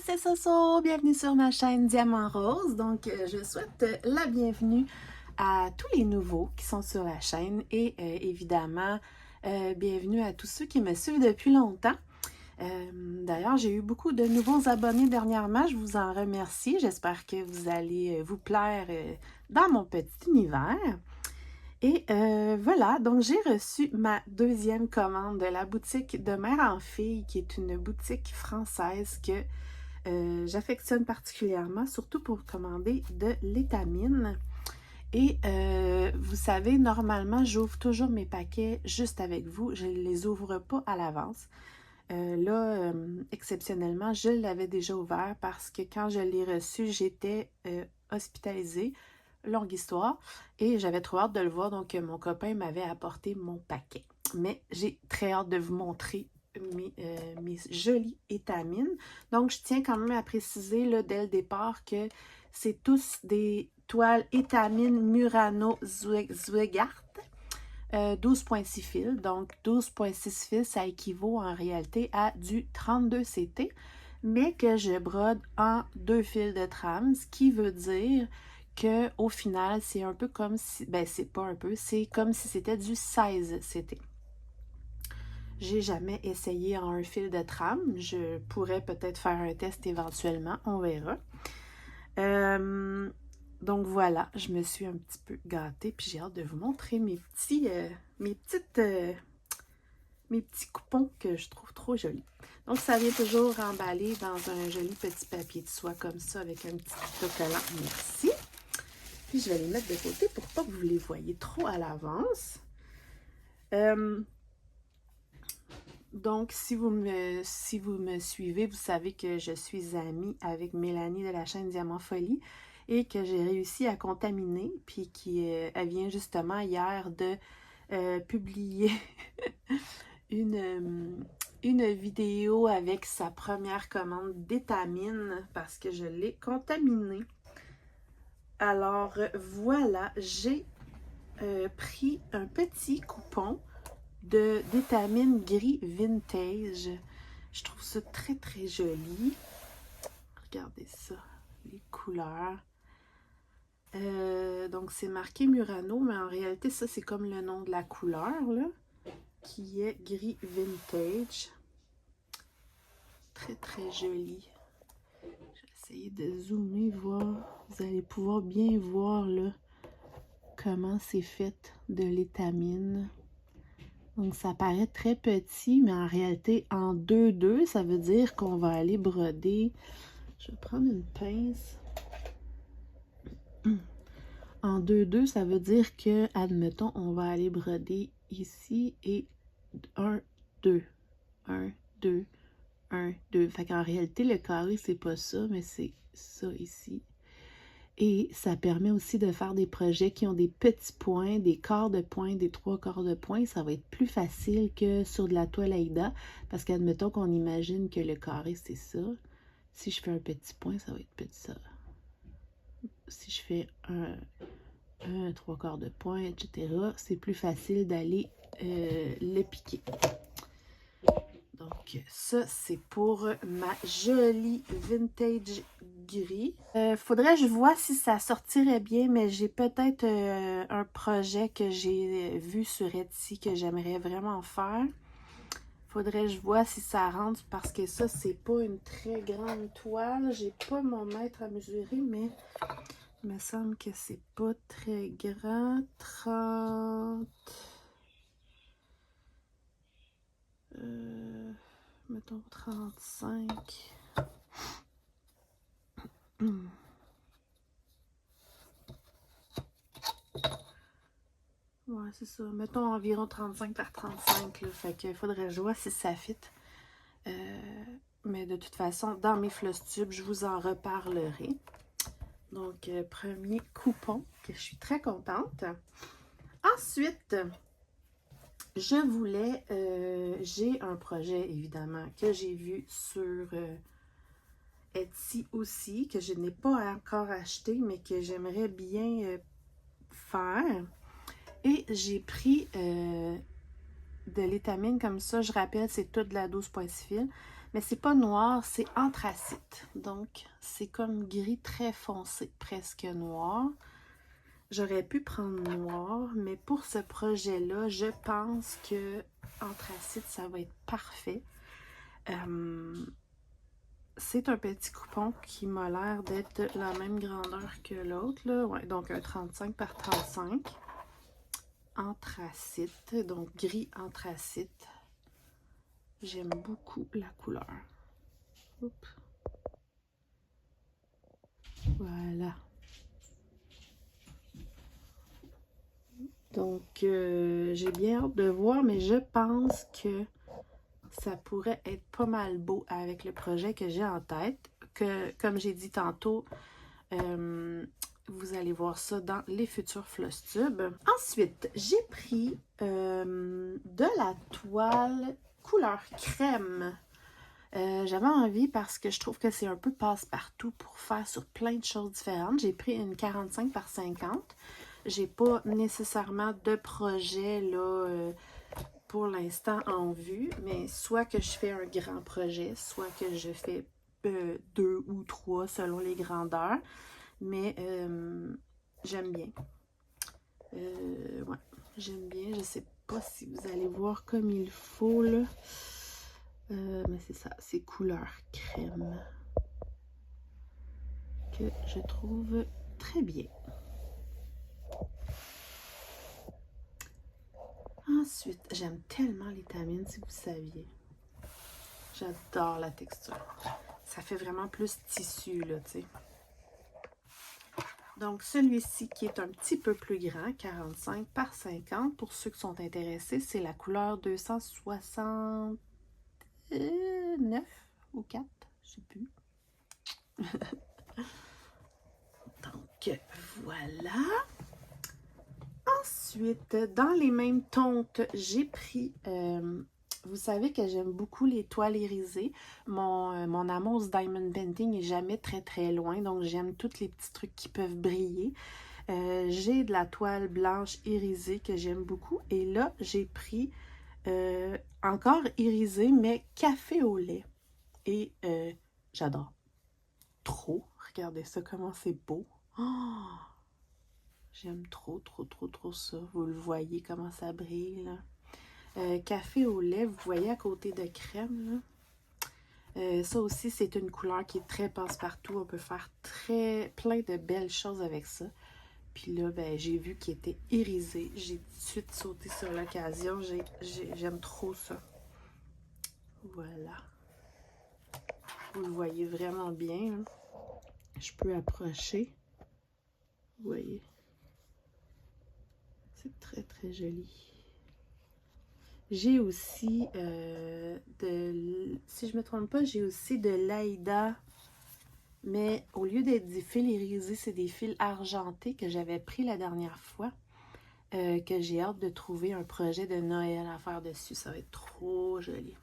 c'est Soso, bienvenue sur ma chaîne Diamant Rose. Donc, je souhaite la bienvenue à tous les nouveaux qui sont sur la chaîne et évidemment, bienvenue à tous ceux qui me suivent depuis longtemps. D'ailleurs, j'ai eu beaucoup de nouveaux abonnés dernièrement, je vous en remercie. J'espère que vous allez vous plaire dans mon petit univers. Et voilà, donc j'ai reçu ma deuxième commande de la boutique de Mère en Fille, qui est une boutique française que j'affectionne particulièrement, surtout pour commander de l'étamine. Et vous savez, normalement, j'ouvre toujours mes paquets juste avec vous. Je ne les ouvre pas à l'avance. Là, exceptionnellement, je l'avais déjà ouvert parce que quand je l'ai reçu, j'étais hospitalisée. Longue histoire. Et j'avais trop hâte de le voir, donc mon copain m'avait apporté mon paquet. Mais j'ai très hâte de vous montrer mes jolies étamines. Donc, je tiens quand même à préciser là, dès le départ que c'est tous des toiles étamine Murano Zweigart. 12,6 fils. Donc, 12,6 fils, ça équivaut en réalité à du 32 CT, mais que je brode en 2 fils de trame, ce qui veut dire que au final, c'est un peu comme si, ben c'est pas un peu, c'est comme si c'était du 16 CT. J'ai jamais essayé en un fil de trame. Je pourrais peut-être faire un test éventuellement, on verra. Donc voilà, je me suis un petit peu gâtée, puis j'ai hâte de vous montrer mes petits coupons que je trouve trop jolis. Donc ça vient toujours emballé dans un joli petit papier de soie comme ça, avec un petit autocollant. Merci. Puis je vais les mettre de côté pour pas que vous les voyez trop à l'avance. Donc, si vous me suivez, vous savez que je suis amie avec Mélanie de la chaîne Diamant Folie et que j'ai réussi à contaminer, puis elle vient justement hier de publier une vidéo avec sa première commande d'étamine parce que je l'ai contaminée. Alors, voilà, j'ai pris un petit coupon d'étamine gris vintage. Je trouve ça très très joli. Regardez ça, les couleurs. Donc c'est marqué Murano, mais en réalité ça c'est comme le nom de la couleur là, qui est gris vintage. Très très joli. Je vais essayer de zoomer, voir. Vous allez pouvoir bien voir là comment c'est fait de l'étamine. Donc, ça paraît très petit, mais en réalité, en 2-2, ça veut dire qu'on va aller broder. Je vais prendre une pince. En 2-2, ça veut dire que, admettons, on va aller broder ici et 1, 2. 1, 2, 1, 2. Fait qu'en réalité, le carré, c'est pas ça, mais c'est ça ici. Et ça permet aussi de faire des projets qui ont des petits points, des quarts de point, des 3 quarts de point. Ça va être plus facile que sur de la toile Aïda, parce qu'admettons qu'on imagine que le carré, c'est ça. Si je fais un petit point, ça va être petit ça. Si je fais un 3 quarts de point, etc., c'est plus facile d'aller le piquer. Donc, ça, c'est pour ma jolie vintage gris. Faudrait que je vois si ça sortirait bien, mais j'ai peut-être un projet que j'ai vu sur Etsy que j'aimerais vraiment faire. Faudrait que je vois si ça rentre parce que ça, c'est pas une très grande toile. J'ai pas mon mètre à mesurer, mais il me semble que c'est pas très grand. 30... mettons 35. Ouais, c'est ça. Mettons environ 35 par 35. Là. Fait qu'il faudrait que je vois si ça fit. Mais de toute façon, dans mes floss tubes, je vous en reparlerai. Donc, premier coupon, que je suis très contente. Ensuite, je voulais... j'ai un projet, évidemment, que j'ai vu sur Etsy aussi, que je n'ai pas encore acheté, mais que j'aimerais bien faire. Et j'ai pris de l'étamine comme ça. Je rappelle, c'est tout de la 12,6 fils. Mais c'est pas noir, c'est anthracite. Donc, c'est comme gris très foncé, presque noir. J'aurais pu prendre noir, mais pour ce projet-là, je pense que anthracite, ça va être parfait. C'est un petit coupon qui m'a l'air d'être la même grandeur que l'autre, là. Ouais, donc un 35 par 35. Anthracite, donc gris anthracite. J'aime beaucoup la couleur. Oups. Voilà. Donc, j'ai bien hâte de voir, mais je pense que ça pourrait être pas mal beau avec le projet que j'ai en tête. Que, comme j'ai dit tantôt, vous allez voir ça dans les futurs floss tubes. Ensuite, j'ai pris de la toile couleur crème. J'avais envie parce que je trouve que c'est un peu passe-partout pour faire sur plein de choses différentes. J'ai pris une 45 par 50. J'ai pas nécessairement de projet là, pour l'instant en vue, mais soit que je fais un grand projet, soit que je fais 2 ou 3 selon les grandeurs. Mais j'aime bien. Ouais, j'aime bien. Je sais pas si vous allez voir comme il faut là. Mais c'est ça, c'est couleur crème que je trouve très bien. Ensuite, j'aime tellement les tamines, si vous saviez. J'adore la texture. Ça fait vraiment plus tissu, là, tu sais. Donc, celui-ci qui est un petit peu plus grand, 45 par 50, pour ceux qui sont intéressés, c'est la couleur 269 ou 4, je sais plus. Donc, voilà. Ensuite, dans les mêmes tontes, j'ai pris, vous savez que j'aime beaucoup les toiles irisées. Mon amour du Diamond Painting est jamais très très loin, donc j'aime tous les petits trucs qui peuvent briller. J'ai de la toile blanche irisée que j'aime beaucoup. Et là, j'ai pris encore irisé, mais café au lait. Et j'adore. Trop. Regardez ça, comment c'est beau. Oh! J'aime trop, trop, trop, trop ça. Vous le voyez comment ça brille, là. Café au lait, vous voyez à côté de crème, là. Ça aussi, c'est une couleur qui est très passe-partout. On peut faire plein de belles choses avec ça. Puis là, ben, j'ai vu qu'il était irisé. J'ai tout de suite sauté sur l'occasion. J'aime trop ça. Voilà. Vous le voyez vraiment bien, hein? Je peux approcher. Vous voyez. C'est très, très joli. J'ai aussi, si je ne me trompe pas, j'ai aussi de l'Aïda. Mais au lieu d'être des fils irisés, c'est des fils argentés que j'avais pris la dernière fois. Que j'ai hâte de trouver un projet de Noël à faire dessus. Ça va être trop joli.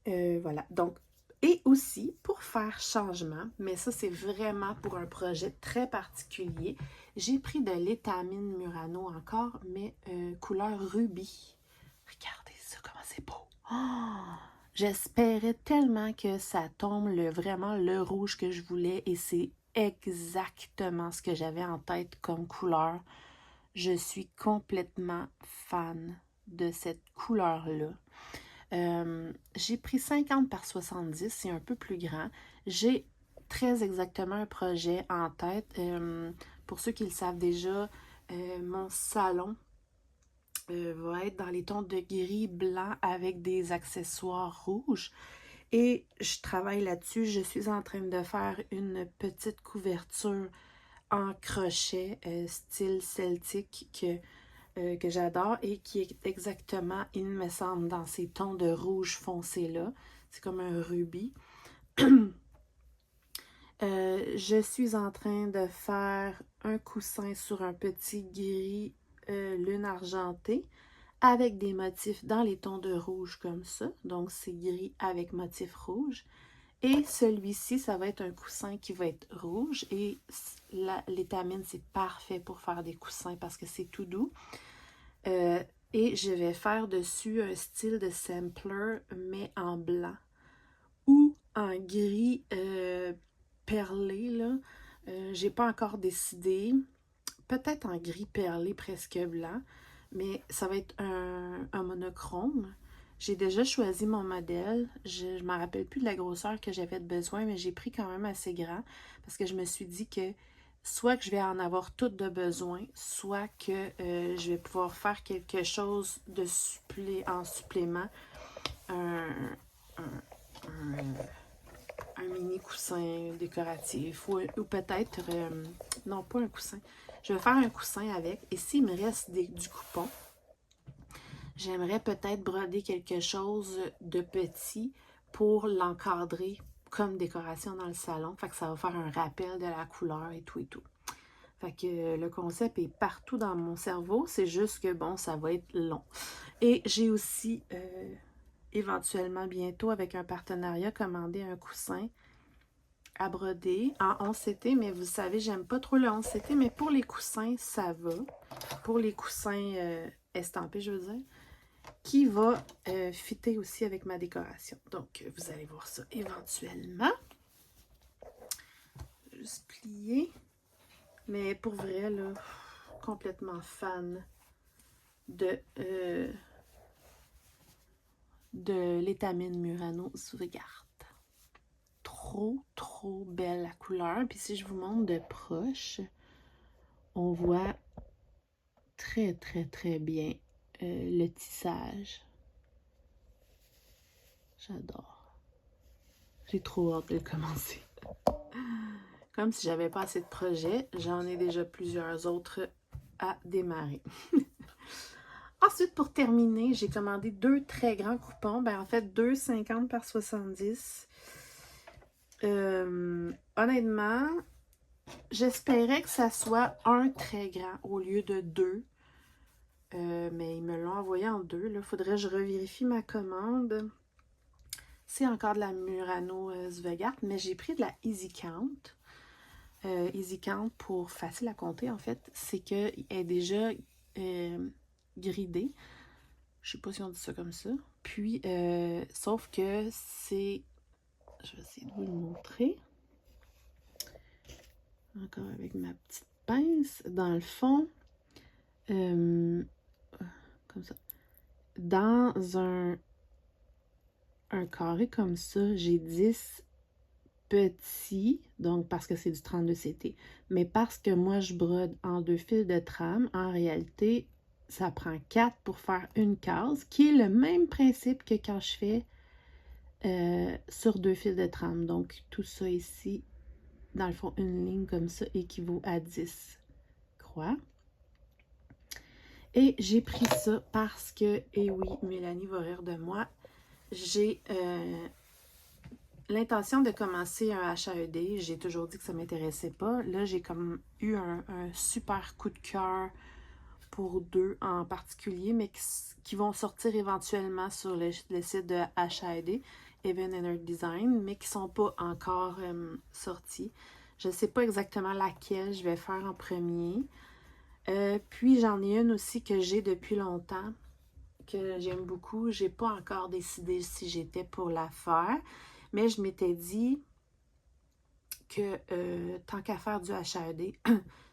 Voilà. Donc, et aussi, pour faire changement, mais ça, c'est vraiment pour un projet très particulier, j'ai pris de l'étamine Murano encore, mais couleur rubis. Regardez ça, comment c'est beau! Oh! J'espérais tellement que ça tombe vraiment le rouge que je voulais et c'est exactement ce que j'avais en tête comme couleur. Je suis complètement fan de cette couleur-là. J'ai pris 50 par 70, c'est un peu plus grand. J'ai très exactement un projet en tête. Pour ceux qui le savent déjà, mon salon va être dans les tons de gris blanc avec des accessoires rouges. Et je travaille là-dessus. Je suis en train de faire une petite couverture en crochet style celtique que j'adore et qui est exactement, il me semble, dans ces tons de rouge foncé là. C'est comme un rubis. Je suis en train de faire un coussin sur un petit gris lune argentée avec des motifs dans les tons de rouge comme ça. Donc, c'est gris avec motif rouge. Et celui-ci, ça va être un coussin qui va être rouge. Et l'étamine, c'est parfait pour faire des coussins parce que c'est tout doux. Et je vais faire dessus un style de sampler, mais en blanc ou en gris perlé, là. J'ai pas encore décidé. Peut-être en gris perlé presque blanc, mais ça va être un monochrome. J'ai déjà choisi mon modèle. Je ne me rappelle plus de la grosseur que j'avais besoin, mais j'ai pris quand même assez grand parce que je me suis dit que soit que je vais en avoir tout de besoin, soit que je vais pouvoir faire quelque chose de en supplément, un, un, un mini coussin décoratif ou peut-être, non pas un coussin, je vais faire un coussin avec et s'il me reste du coupon, j'aimerais peut-être broder quelque chose de petit pour l'encadrer comme décoration dans le salon, fait que ça va faire un rappel de la couleur et tout et tout. Fait que le concept est partout dans mon cerveau, c'est juste que bon, ça va être long. Et j'ai aussi éventuellement bientôt avec un partenariat commandé un coussin à broder en 11CT, mais vous savez, j'aime pas trop le 11CT, mais pour les coussins, ça va. Pour les coussins estampés, je veux dire, qui va fitter aussi avec ma décoration. Donc, vous allez voir ça éventuellement. Juste plier. Mais pour vrai, là, complètement fan de l'étamine Murano Sweetheart. Trop belle la couleur. Puis si je vous montre de proche, on voit très bien le tissage. J'adore. J'ai trop hâte de le commencer. Comme si j'avais pas assez de projets, j'en ai déjà plusieurs autres à démarrer. Ensuite, pour terminer, j'ai commandé 2 très grands coupons. Ben, en fait, 2 50 par 70. Honnêtement, j'espérais que ça soit un très grand au lieu de 2. Mais ils me l'ont envoyé en 2. Il faudrait que je revérifie ma commande. C'est encore de la Murano Sweetheart, mais j'ai pris de la Easy Count. Easy Count, pour facile à compter, en fait, c'est qu'elle est déjà gridée. Je sais pas si on dit ça comme ça. Puis, sauf que c'est... Je vais essayer de vous le montrer. Encore avec ma petite pince. Dans le fond, comme ça. Dans un carré comme ça, j'ai 10 petits, donc parce que c'est du 32CT. Mais parce que moi, je brode en 2 fils de trame, en réalité, ça prend 4 pour faire une case, qui est le même principe que quand je fais sur 2 fils de trame. Donc, tout ça ici, dans le fond, une ligne comme ça équivaut à 10 croix. Et j'ai pris ça parce que, et oui, Mélanie va rire de moi, j'ai l'intention de commencer un HAED. J'ai toujours dit que ça ne m'intéressait pas. Là, j'ai comme eu un super coup de cœur pour 2 en particulier, mais qui vont sortir éventuellement sur le site de HAED, Even and Earth Design, mais qui ne sont pas encore sortis. Je ne sais pas exactement laquelle je vais faire en premier. Puis j'en ai une aussi que j'ai depuis longtemps, que j'aime beaucoup. J'ai pas encore décidé si j'étais pour la faire, mais je m'étais dit que tant qu'à faire du HAED,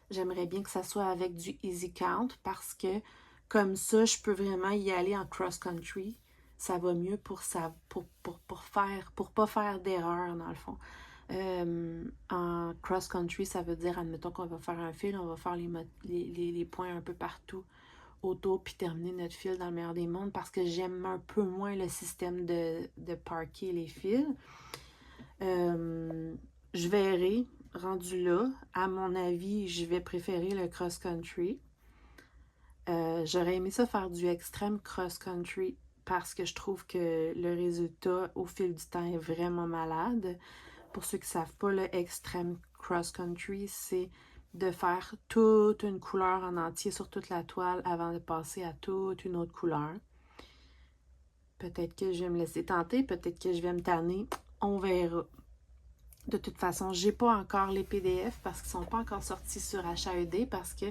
j'aimerais bien que ça soit avec du Easy Count parce que comme ça, je peux vraiment y aller en cross-country. Ça va mieux pour pas faire d'erreur dans le fond. En cross-country, ça veut dire, admettons qu'on va faire un fil, on va faire les points un peu partout autour, puis terminer notre fil dans le meilleur des mondes, parce que j'aime un peu moins le système de parquer les fils. Je verrai, rendu là, à mon avis, je vais préférer le cross-country. J'aurais aimé ça faire du extrême cross-country parce que je trouve que le résultat au fil du temps est vraiment malade. Pour ceux qui ne savent pas, le extrême cross-country, c'est de faire toute une couleur en entier sur toute la toile avant de passer à toute une autre couleur. Peut-être que je vais me laisser tenter, peut-être que je vais me tanner, on verra. De toute façon, j'ai pas encore les PDF parce qu'ils sont pas encore sortis sur HAED parce que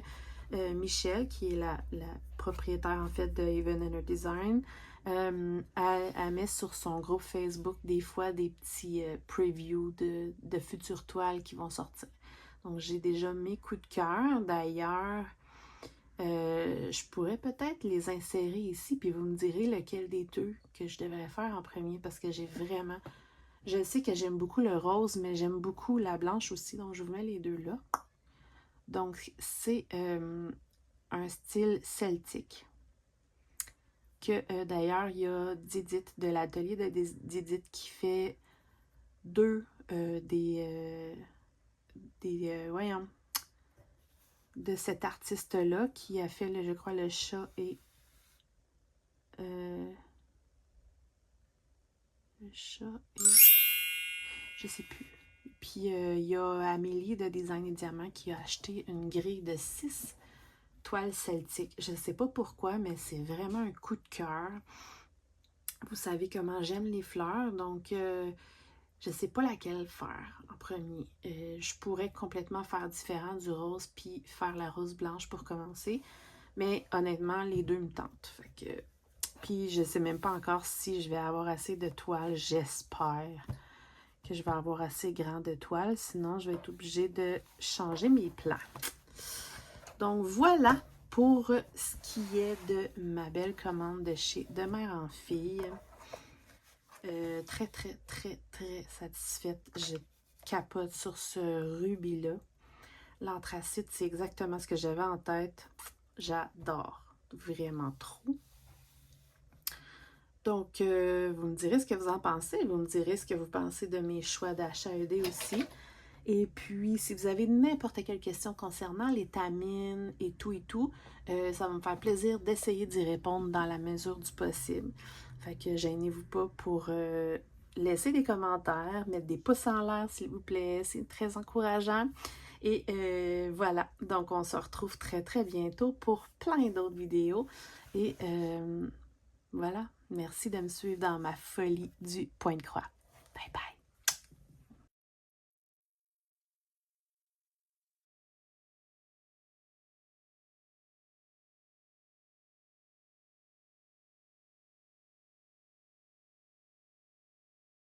Michelle, qui est la propriétaire en fait de Even Inner Design, elle met sur son groupe Facebook des fois des petits previews de futures toiles qui vont sortir. Donc j'ai déjà mes coups de cœur. D'ailleurs, je pourrais peut-être les insérer ici, puis vous me direz lequel des deux que je devrais faire en premier, parce que j'ai vraiment... Je sais que j'aime beaucoup le rose, mais j'aime beaucoup la blanche aussi, donc je vous mets les deux là. Donc, c'est un style celtique. Que d'ailleurs, il y a Didit de l'atelier de Didit qui fait voyons, de cet artiste-là qui a fait, je crois, le chat et... le chat et... je sais plus. Puis, il y a Amélie de Design et Diamant qui a acheté une grille de 6 toiles celtiques. Je ne sais pas pourquoi, mais c'est vraiment un coup de cœur. Vous savez comment j'aime les fleurs, donc je ne sais pas laquelle faire en premier. Je pourrais complètement faire différent du rose puis faire la rose blanche pour commencer, mais honnêtement, les deux me tentent. Fait que, puis je ne sais même pas encore si je vais avoir assez de toiles. J'espère que je vais avoir assez grand de toiles, sinon je vais être obligée de changer mes plans. Donc voilà pour ce qui est de ma belle commande de chez De Mère en Fille. Très, très, très, très satisfaite. Je capote sur ce rubis-là. L'anthracite, c'est exactement ce que j'avais en tête. J'adore. Vraiment trop. Donc, vous me direz ce que vous en pensez. Vous me direz ce que vous pensez de mes choix d'achat aidés aussi. Et puis, si vous avez n'importe quelle question concernant les tamines et tout, ça va me faire plaisir d'essayer d'y répondre dans la mesure du possible. Fait que gênez-vous pas pour laisser des commentaires, mettre des pouces en l'air s'il vous plaît, c'est très encourageant. Et voilà, donc on se retrouve très très bientôt pour plein d'autres vidéos. Et voilà, merci de me suivre dans ma folie du point de croix. Bye bye!